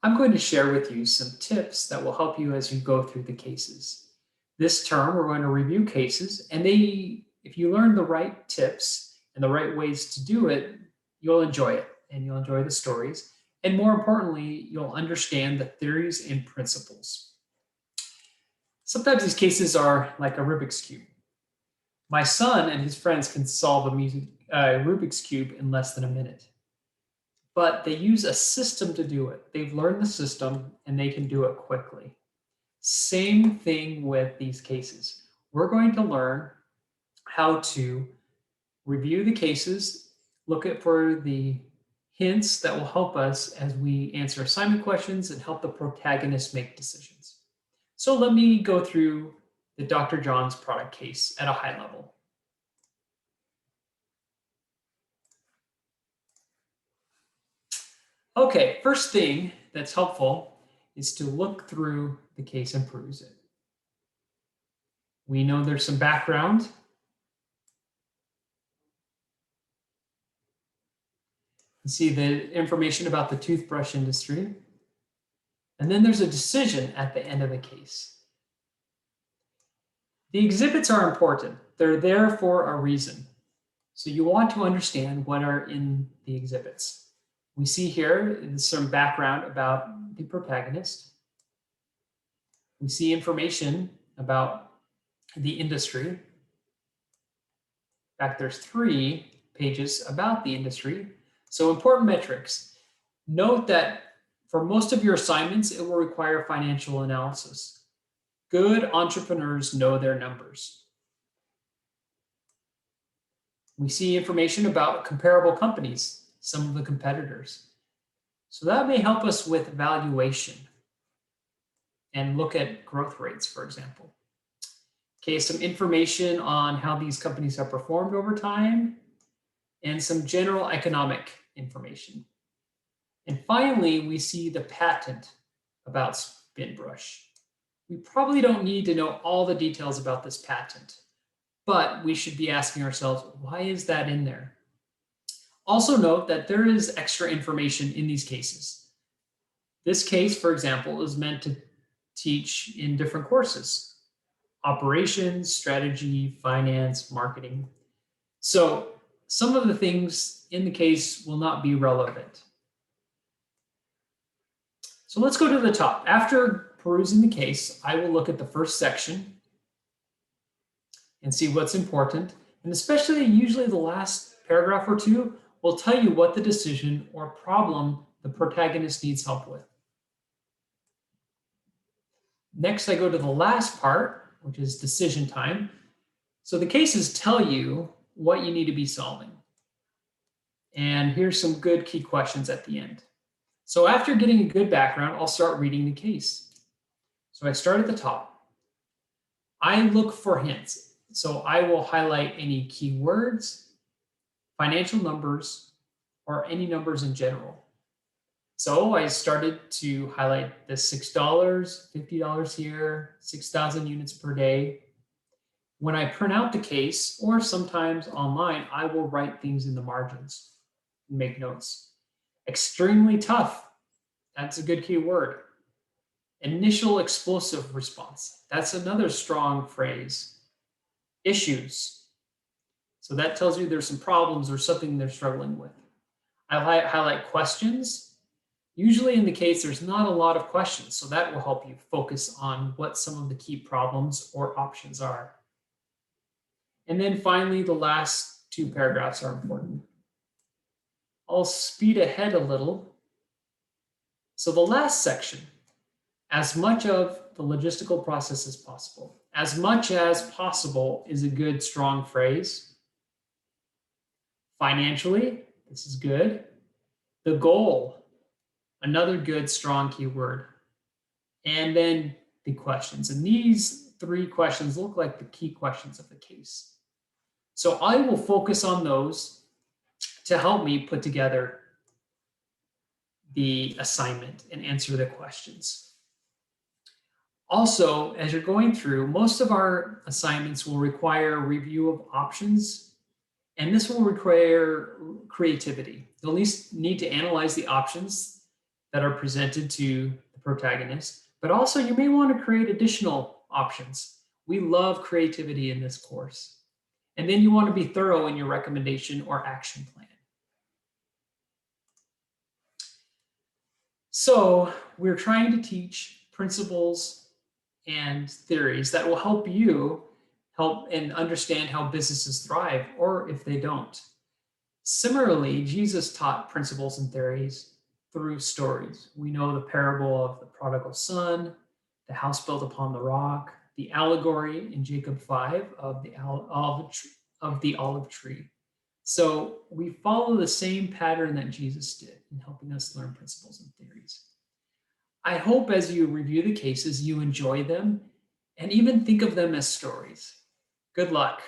I'm going to share with you some tips that will help you as you go through the cases. This term, we're going to review cases, and if you learn the right tips and the right ways to do it, you'll enjoy it, and you'll enjoy the stories. And more importantly, you'll understand the theories and principles. Sometimes these cases are like a Rubik's Cube. My son and his friends can solve a Rubik's Cube in less than a minute. But they use a system to do it. They've learned the system and they can do it quickly. Same thing with these cases. We're going to learn how to review the cases, look for the hints that will help us as we answer assignment questions and help the protagonist make decisions. So let me go through the Dr. John's product case at a high level. Okay, first thing that's helpful is to look through the case and peruse it. We know there's some background. You see the information about the toothbrush industry. And then there's a decision at the end of the case. The exhibits are important. They're there for a reason. So you want to understand what are in the exhibits. We see here some background about the protagonist. We see information about the industry. In fact, there's 3 pages about the industry. So important metrics. Note that for most of your assignments, it will require financial analysis. Good entrepreneurs know their numbers. We see information about comparable companies, some of the competitors. So that may help us with valuation and look at growth rates, for example. Okay, some information on how these companies have performed over time and some general economic information. And finally, we see the patent about SpinBrush. We probably don't need to know all the details about this patent, but we should be asking ourselves, why is that in there? Also note that there is extra information in these cases. This case, for example, is meant to teach in different courses: operations, strategy, finance, marketing. So some of the things in the case will not be relevant. So let's go to the top. After perusing the case, I will look at the first section and see what's important. And especially usually the last paragraph or 2 will tell you what the decision or problem the protagonist needs help with. Next, I go to the last part, which is decision time. So the cases tell you what you need to be solving. And here's some good key questions at the end. So after getting a good background, I'll start reading the case. So I start at the top. I look for hints. So I will highlight any keywords, financial numbers, or any numbers in general. So I started to highlight the $6, $50 here, 6,000 units per day. When I print out the case, or sometimes online, I will write things in the margins and make notes. Extremely tough, that's a good key word. Initial explosive response, that's another strong phrase. Issues, so that tells you there's some problems or something they're struggling with. I highlight questions. Usually in the case, there's not a lot of questions, so that will help you focus on what some of the key problems or options are. And then finally, the last 2 paragraphs are important. I'll speed ahead a little. So the last section, as much of the logistical process as possible. As much as possible is a good, strong phrase. Financially, this is good. The goal, another good, strong keyword. And then the questions. And these 3 questions look like the key questions of the case. So I will focus on those to help me put together the assignment and answer the questions. Also, as you're going through, most of our assignments will require a review of options, and this will require creativity. You'll need to analyze the options that are presented to the protagonist, but also you may want to create additional options. We love creativity in this course. And then you want to be thorough in your recommendation or action plan. So we're trying to teach principles and theories that will help you help and understand how businesses thrive, or if they don't. Similarly, Jesus taught principles and theories through stories. We know the parable of the prodigal son, the house built upon the rock, the allegory in Jacob 5 of the olive tree. So we follow the same pattern that Jesus did in helping us learn principles and theories. I hope as you review the cases, you enjoy them and even think of them as stories. Good luck.